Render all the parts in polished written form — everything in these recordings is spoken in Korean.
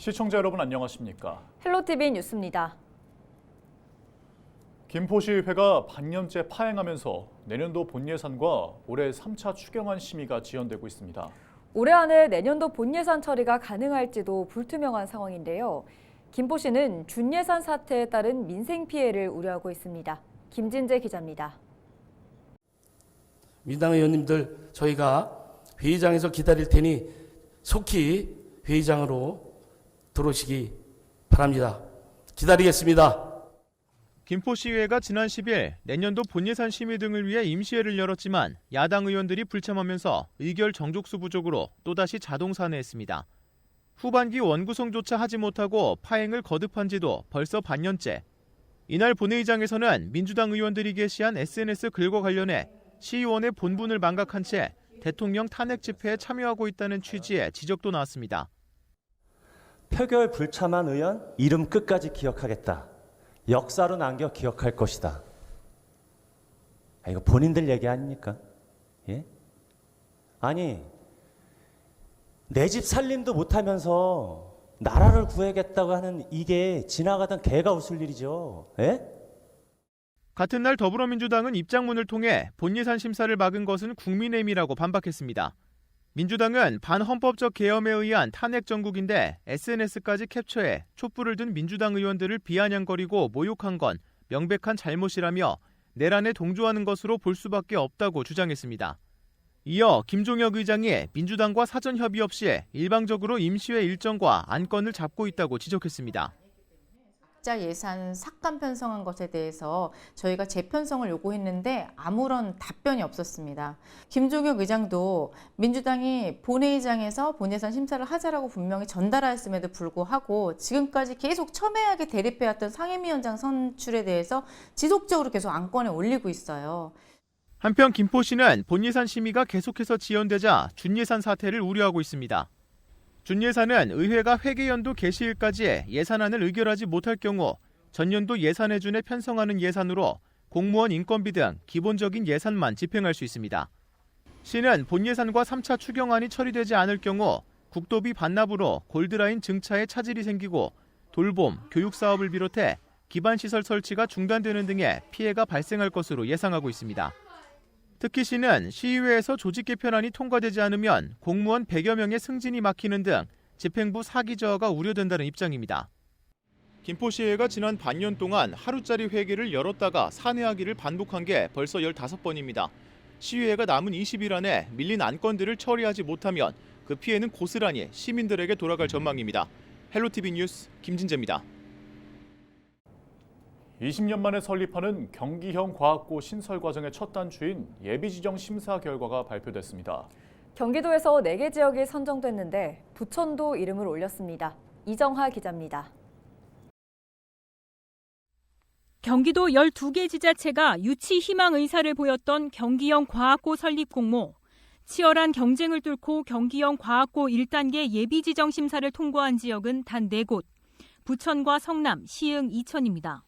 시청자 여러분 안녕하십니까? 헬로티비 뉴스입니다. 김포시의회가 반년째 파행하면서 내년도 본예산과 올해 3차 추경안 심의가 지연되고 있습니다. 올해 안에 내년도 본예산 처리가 가능할지도 불투명한 상황인데요. 김포시는 준예산 사태에 따른 민생 피해를 우려하고 있습니다. 김진재 기자입니다. 민당 의원님들 저희가 회의장에서 기다릴 테니 속히 회의장으로 들어오시기 바랍니다. 기다리겠습니다. 김포시의회가 지난 10일 내년도 본예산 심의 등을 위해 임시회를 열었지만 야당 의원들이 불참하면서 의결 정족수 부족으로 또다시 자동 산회했습니다. 후반기 원구성조차 하지 못하고 파행을 거듭한 지도 벌써 반년째. 이날 본회의장에서는 민주당 의원들이 게시한 SNS 글과 관련해 시의원의 본분을 망각한 채 대통령 탄핵 집회에 참여하고 있다는 취지의 지적도 나왔습니다. 표결 불참한 의원 이름 끝까지 기억하겠다. 역사로 남겨 기억할 것이다. 이거 본인들 얘기 아닙니까? 예? 아니, 내 집 살림도 못하면서 나라를 구해야겠다고 하는 이게 지나가던 개가 웃을 일이죠. 예? 같은 날 더불어민주당은 입장문을 통해 본예산 심사를 막은 것은 국민의힘이라고 반박했습니다. 민주당은 반헌법적 계엄에 의한 탄핵 정국인데 SNS까지 캡처해 촛불을 든 민주당 의원들을 비아냥거리고 모욕한 건 명백한 잘못이라며 내란에 동조하는 것으로 볼 수밖에 없다고 주장했습니다. 이어 김종혁 의장이 민주당과 사전 협의 없이 일방적으로 임시회 일정과 안건을 잡고 있다고 지적했습니다. 예산 삭감 편성한 것에 대해서 저희가 재편성을 요구했는데 아무런 답변이 없었습니다. 김종혁 의장도 민주당이 본회의장에서 본예산 심사를 하자라고 분명히 전달하였음에도 불구하고 지금까지 계속 첨예하게 대립해왔던 상임위원장 선출에 대해서 지속적으로 계속 안건에 올리고 있어요. 한편 김포시는 본예산 심의가 계속해서 지연되자 준예산 사태를 우려하고 있습니다. 준예산은 의회가 회계연도 개시일까지 예산안을 의결하지 못할 경우 전년도 예산해준에 편성하는 예산으로 공무원 인건비 등 기본적인 예산만 집행할 수 있습니다. 시는 본예산과 3차 추경안이 처리되지 않을 경우 국도비 반납으로 골드라인 증차에 차질이 생기고 돌봄, 교육사업을 비롯해 기반시설 설치가 중단되는 등의 피해가 발생할 것으로 예상하고 있습니다. 특히 시는 시의회에서 조직 개편안이 통과되지 않으면 공무원 100여 명의 승진이 막히는 등 집행부 사기 저하가 우려된다는 입장입니다. 김포시의회가 지난 반년 동안 하루짜리 회기를 열었다가 산회하기를 반복한 게 벌써 15번입니다. 시의회가 남은 20일 안에 밀린 안건들을 처리하지 못하면 그 피해는 고스란히 시민들에게 돌아갈 전망입니다. 헬로티비 뉴스 김진재입니다. 20년 만에 설립하는 경기형 과학고 신설 과정의 첫 단추인 예비지정 심사 결과가 발표됐습니다. 경기도에서 4개 지역이 선정됐는데 부천도 이름을 올렸습니다. 이정하 기자입니다. 경기도 12개 지자체가 유치 희망 의사를 보였던 경기형 과학고 설립 공모. 치열한 경쟁을 뚫고 경기형 과학고 1단계 예비지정 심사를 통과한 지역은 단 4곳. 부천과 성남, 시흥, 이천입니다.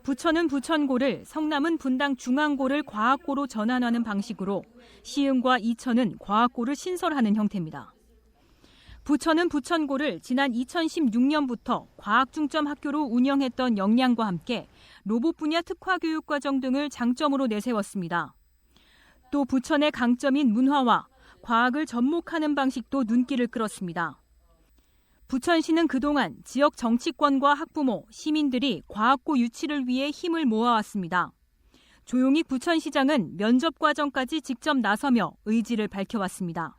부천은 부천고를, 성남은 분당 중앙고를 과학고로 전환하는 방식으로 시흥과 이천은 과학고를 신설하는 형태입니다. 부천은 부천고를 지난 2016년부터 과학중점 학교로 운영했던 역량과 함께 로봇 분야 특화 교육과정 등을 장점으로 내세웠습니다. 또 부천의 강점인 문화와 과학을 접목하는 방식도 눈길을 끌었습니다. 부천시는 그동안 지역 정치권과 학부모, 시민들이 과학고 유치를 위해 힘을 모아왔습니다. 조용익 부천시장은 면접 과정까지 직접 나서며 의지를 밝혀왔습니다.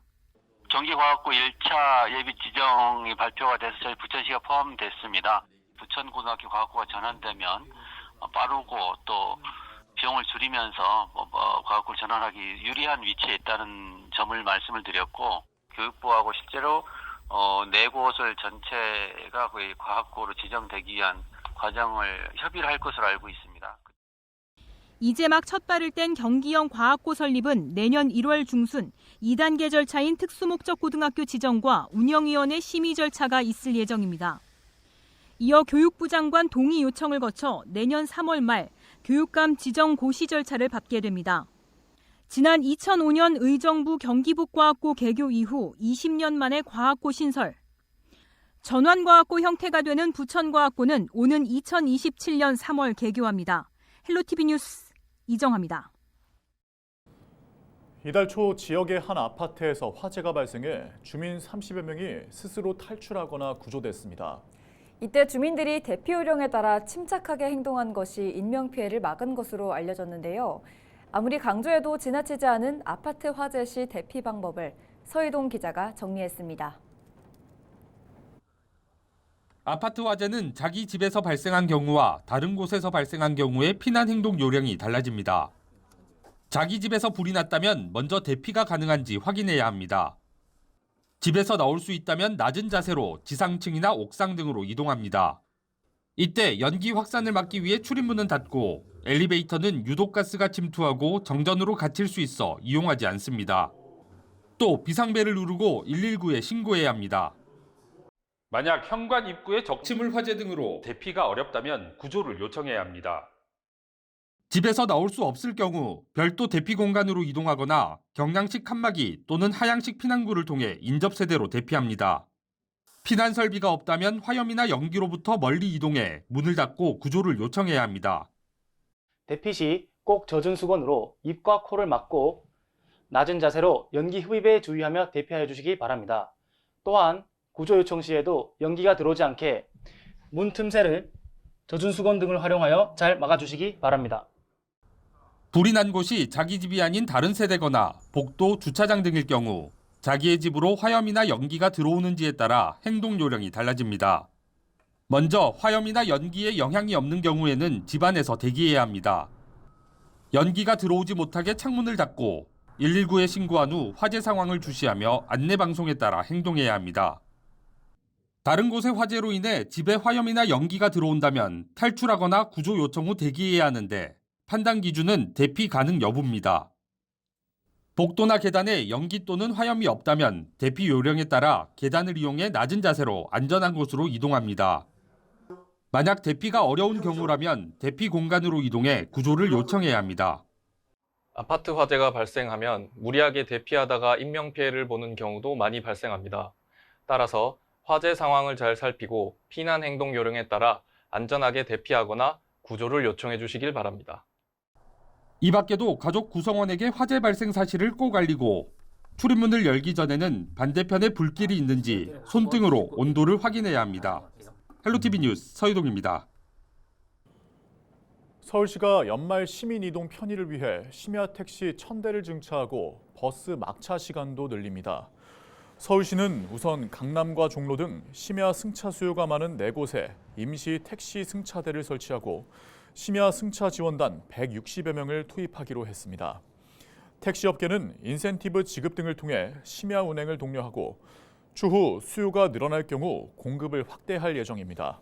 경기과학고 1차 예비 지정이 발표가 돼서 저희 부천시가 포함됐습니다. 부천고등학교 과학고가 전환되면 빠르고 또 비용을 줄이면서 과학고를 전환하기 유리한 위치에 있다는 점을 말씀을 드렸고 교육부하고 실제로 4곳을 전체가 거의 과학고로 지정되기 위한 과정을 협의를 할 것으로 알고 있습니다. 이제 막 첫 발을 뗀 경기형 과학고 설립은 내년 1월 중순 2단계 절차인 특수목적 고등학교 지정과 운영위원회 심의 절차가 있을 예정입니다. 이어 교육부 장관 동의 요청을 거쳐 내년 3월 말 교육감 지정 고시 절차를 밟게 됩니다. 지난 2005년 의정부 경기북과학고 개교 이후 20년 만에 과학고 신설. 전환과학고 형태가 되는 부천과학고는 오는 2027년 3월 개교합니다. 헬로티비 뉴스 이정아입니다. 이달 초 지역의 한 아파트에서 화재가 발생해 주민 30여 명이 스스로 탈출하거나 구조됐습니다. 이때 주민들이 대피 요령에 따라 침착하게 행동한 것이 인명피해를 막은 것으로 알려졌는데요. 아무리 강조해도 지나치지 않은 아파트 화재 시 대피 방법을 서희동 기자가 정리했습니다. 아파트 화재는 자기 집에서 발생한 경우와 다른 곳에서 발생한 경우의 피난 행동 요령이 달라집니다. 자기 집에서 불이 났다면 먼저 대피가 가능한지 확인해야 합니다. 집에서 나올 수 있다면 낮은 자세로 지상층이나 옥상 등으로 이동합니다. 이때 연기 확산을 막기 위해 출입문은 닫고 엘리베이터는 유독가스가 침투하고 정전으로 갇힐 수 있어 이용하지 않습니다. 또 비상벨을 누르고 119에 신고해야 합니다. 만약 현관 입구에 적치물 화재 등으로 대피가 어렵다면 구조를 요청해야 합니다. 집에서 나올 수 없을 경우 별도 대피 공간으로 이동하거나 경량식 칸막이 또는 하향식 피난구를 통해 인접세대로 대피합니다. 피난 설비가 없다면 화염이나 연기로부터 멀리 이동해 문을 닫고 구조를 요청해야 합니다. 대피 시 꼭 젖은 수건으로 입과 코를 막고 낮은 자세로 연기 흡입에 주의하며 대피하여 주시기 바랍니다. 또한 구조 요청 시에도 연기가 들어오지 않게 문 틈새를 젖은 수건 등을 활용하여 잘 막아주시기 바랍니다. 불이 난 곳이 자기 집이 아닌 다른 세대거나 복도, 주차장 등일 경우 자기의 집으로 화염이나 연기가 들어오는지에 따라 행동 요령이 달라집니다. 먼저 화염이나 연기에 영향이 없는 경우에는 집안에서 대기해야 합니다. 연기가 들어오지 못하게 창문을 닫고 119에 신고한 후 화재 상황을 주시하며 안내방송에 따라 행동해야 합니다. 다른 곳의 화재로 인해 집에 화염이나 연기가 들어온다면 탈출하거나 구조 요청 후 대기해야 하는데 판단 기준은 대피 가능 여부입니다. 복도나 계단에 연기 또는 화염이 없다면 대피 요령에 따라 계단을 이용해 낮은 자세로 안전한 곳으로 이동합니다. 만약 대피가 어려운 경우라면 대피 공간으로 이동해 구조를 요청해야 합니다. 아파트 화재가 발생하면 무리하게 대피하다가 인명피해를 보는 경우도 많이 발생합니다. 따라서 화재 상황을 잘 살피고 피난 행동 요령에 따라 안전하게 대피하거나 구조를 요청해 주시길 바랍니다. 이 밖에도 가족 구성원에게 화재 발생 사실을 꼭 알리고 출입문을 열기 전에는 반대편에 불길이 있는지 손등으로 온도를 확인해야 합니다. 헬로티비 뉴스 서희동입니다. 서울시가 연말 시민 이동 편의를 위해 심야 택시 1000대를 증차하고 버스 막차 시간도 늘립니다. 서울시는 우선 강남과 종로 등 심야 승차 수요가 많은 4곳에 임시 택시 승차대를 설치하고 심야 승차 지원단 160여 명을 투입하기로 했습니다. 택시업계는 인센티브 지급 등을 통해 심야 운행을 독려하고 추후 수요가 늘어날 경우 공급을 확대할 예정입니다.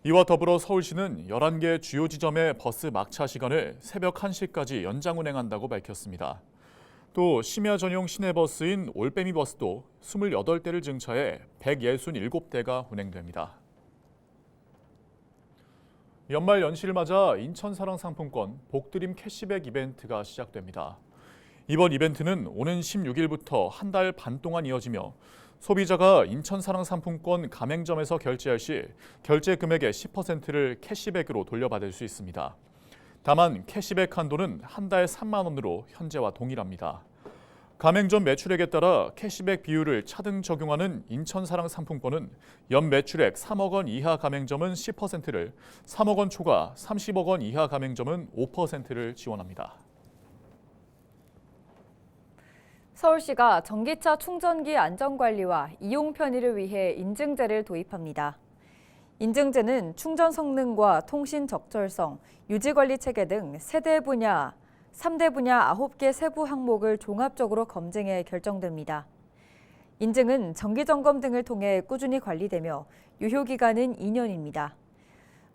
이와 더불어 서울시는 11개 주요 지점의 버스 막차 시간을 새벽 1시까지 연장 운행한다고 밝혔습니다. 또 심야 전용 시내버스인 올빼미 버스도 28대를 증차해 167대가 운행됩니다. 연말 연시를 맞아 인천사랑 상품권 복드림 캐시백 이벤트가 시작됩니다. 이번 이벤트는 오는 16일부터 한 달 반 동안 이어지며 소비자가 인천사랑 상품권 가맹점에서 결제할 시 결제 금액의 10%를 캐시백으로 돌려받을 수 있습니다. 다만 캐시백 한도는 한 달 3만 원으로 현재와 동일합니다. 가맹점 매출액에 따라 캐시백 비율을 차등 적용하는 인천사랑 상품권은 연 매출액 3억 원 이하 가맹점은 10%를, 3억 원 초과 30억 원 이하 가맹점은 5%를 지원합니다. 서울시가 전기차 충전기 안전관리와 이용 편의를 위해 인증제를 도입합니다. 인증제는 충전 성능과 통신 적절성, 유지관리 체계 등 세대 분야, 3대 분야 9개 세부 항목을 종합적으로 검증해 결정됩니다. 인증은 정기점검 등을 통해 꾸준히 관리되며 유효기간은 2년입니다.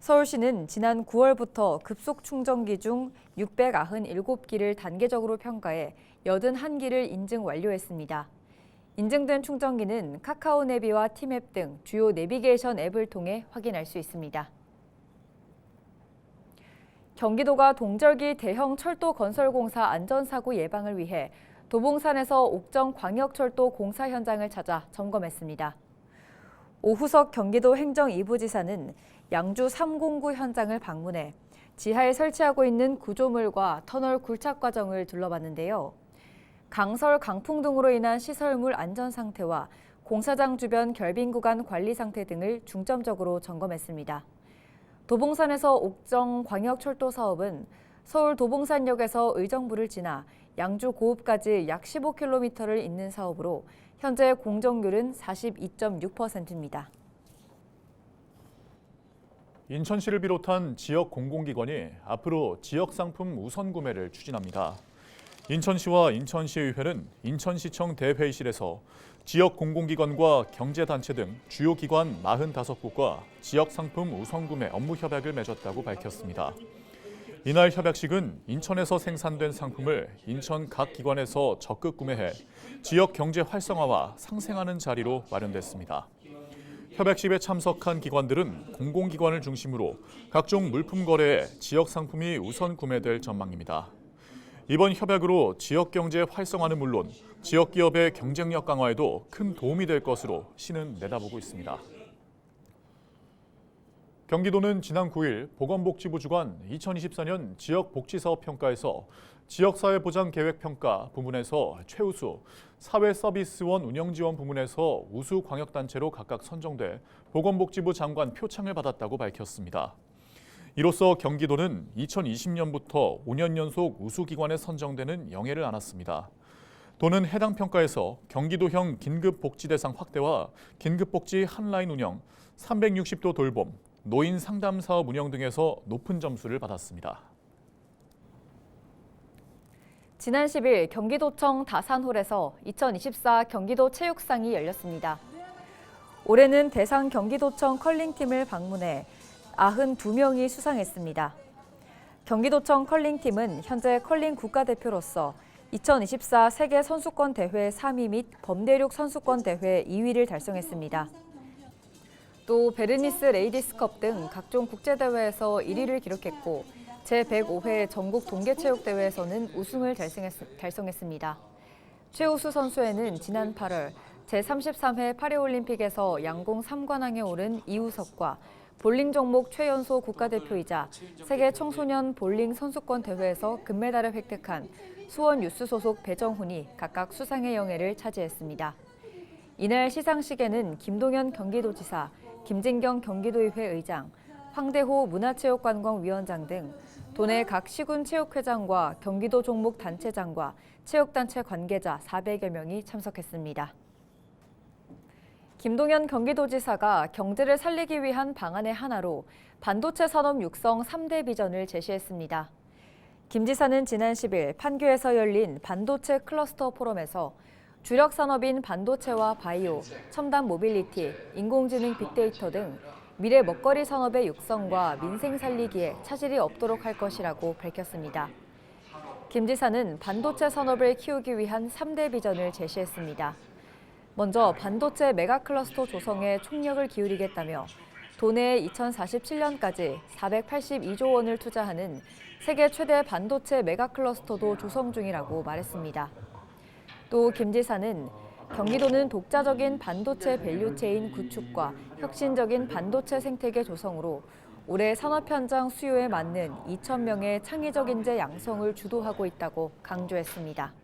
서울시는 지난 9월부터 급속 충전기 중 697기를 단계적으로 평가해 81기를 인증 완료했습니다. 인증된 충전기는 카카오 내비와 티맵 등 주요 내비게이션 앱을 통해 확인할 수 있습니다. 경기도가 동절기 대형 철도 건설 공사 안전사고 예방을 위해 도봉산에서 옥정 광역철도 공사 현장을 찾아 점검했습니다. 오후석 경기도 행정 2부 지사는 양주 309 현장을 방문해 지하에 설치하고 있는 구조물과 터널 굴착 과정을 둘러봤는데요. 강설, 강풍 등으로 인한 시설물 안전 상태와 공사장 주변 결빙 구간 관리 상태 등을 중점적으로 점검했습니다. 도봉산에서 옥정 광역철도 사업은 서울 도봉산역에서 의정부를 지나 양주 고읍까지 약 15km를 잇는 사업으로 현재 공정률은 42.6%입니다. 인천시를 비롯한 지역 공공기관이 앞으로 지역 상품 우선 구매를 추진합니다. 인천시와 인천시의회는 인천시청 대회의실에서 지역 공공기관과 경제단체 등 주요 기관 45곳과 지역 상품 우선 구매 업무 협약을 맺었다고 밝혔습니다. 이날 협약식은 인천에서 생산된 상품을 인천 각 기관에서 적극 구매해 지역 경제 활성화와 상생하는 자리로 마련됐습니다. 협약식에 참석한 기관들은 공공기관을 중심으로 각종 물품 거래에 지역 상품이 우선 구매될 전망입니다. 이번 협약으로 지역 경제 활성화는 물론 지역 기업의 경쟁력 강화에도 큰 도움이 될 것으로 시는 내다보고 있습니다. 경기도는 지난 9일 보건복지부 주관 2024년 지역복지사업 평가에서 지역사회보장계획평가 부문에서 최우수, 사회서비스원 운영지원 부문에서 우수 광역단체로 각각 선정돼 보건복지부 장관 표창을 받았다고 밝혔습니다. 이로써 경기도는 2020년부터 5년 연속 우수기관에 선정되는 영예를 안았습니다. 도는 해당 평가에서 경기도형 긴급복지대상 확대와 긴급복지 한라인 운영, 360도 돌봄, 노인 상담 사업 운영 등에서 높은 점수를 받았습니다. 지난 10일 경기도청 다산홀에서 2024 경기도 체육상이 열렸습니다. 올해는 대상 경기도청 컬링팀을 방문해 92명이 수상했습니다. 경기도청 컬링팀은 현재 컬링 국가대표로서 2024 세계 선수권 대회 3위 및 범대륙 선수권 대회 2위를 달성했습니다. 또 베르니스 레이디스컵 등 각종 국제대회에서 1위를 기록했고 제105회 전국 동계체육대회에서는 우승을 달성했습니다. 최우수 선수에는 지난 8월 제33회 파리올림픽에서 양궁 3관왕에 오른 이우석과 볼링 종목 최연소 국가대표이자 세계 청소년 볼링 선수권 대회에서 금메달을 획득한 수원 유스 소속 배정훈이 각각 수상의 영예를 차지했습니다. 이날 시상식에는 김동연 경기도지사, 김진경 경기도의회 의장, 황대호 문화체육관광위원장 등 도내 각 시군 체육회장과 경기도 종목 단체장과 체육단체 관계자 400여 명이 참석했습니다. 김동연 경기도지사가 경제를 살리기 위한 방안의 하나로 반도체 산업 육성 3대 비전을 제시했습니다. 김 지사는 지난 10일 판교에서 열린 반도체 클러스터 포럼에서 주력 산업인 반도체와 바이오, 첨단 모빌리티, 인공지능 빅데이터 등 미래 먹거리 산업의 육성과 민생 살리기에 차질이 없도록 할 것이라고 밝혔습니다. 김 지사는 반도체 산업을 키우기 위한 3대 비전을 제시했습니다. 먼저 반도체 메가클러스터 조성에 총력을 기울이겠다며 도내에 2047년까지 482조 원을 투자하는 세계 최대 반도체 메가클러스터도 조성 중이라고 말했습니다. 또 김 지사는 경기도는 독자적인 반도체 밸류체인 구축과 혁신적인 반도체 생태계 조성으로 올해 산업 현장 수요에 맞는 2,000명의 창의적 인재 양성을 주도하고 있다고 강조했습니다.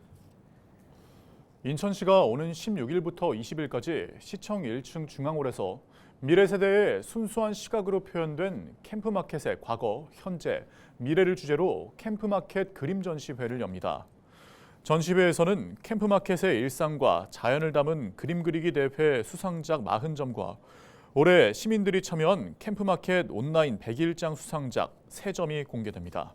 인천시가 오는 16일부터 20일까지 시청 1층 중앙홀에서 미래 세대의 순수한 시각으로 표현된 캠프마켓의 과거, 현재, 미래를 주제로 캠프마켓 그림 전시회를 엽니다. 전시회에서는 캠프마켓의 일상과 자연을 담은 그림 그리기 대회 수상작 40점과 올해 시민들이 참여한 캠프마켓 온라인 100일장 수상작 3점이 공개됩니다.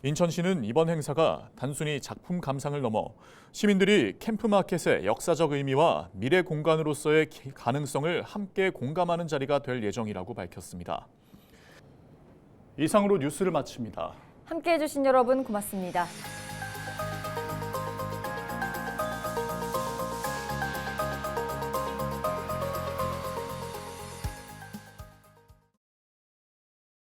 인천시는 이번 행사가 단순히 작품 감상을 넘어 시민들이 캠프마켓의 역사적 의미와 미래 공간으로서의 가능성을 함께 공감하는 자리가 될 예정이라고 밝혔습니다. 이상으로 뉴스를 마칩니다. 함께해 주신 여러분 고맙습니다.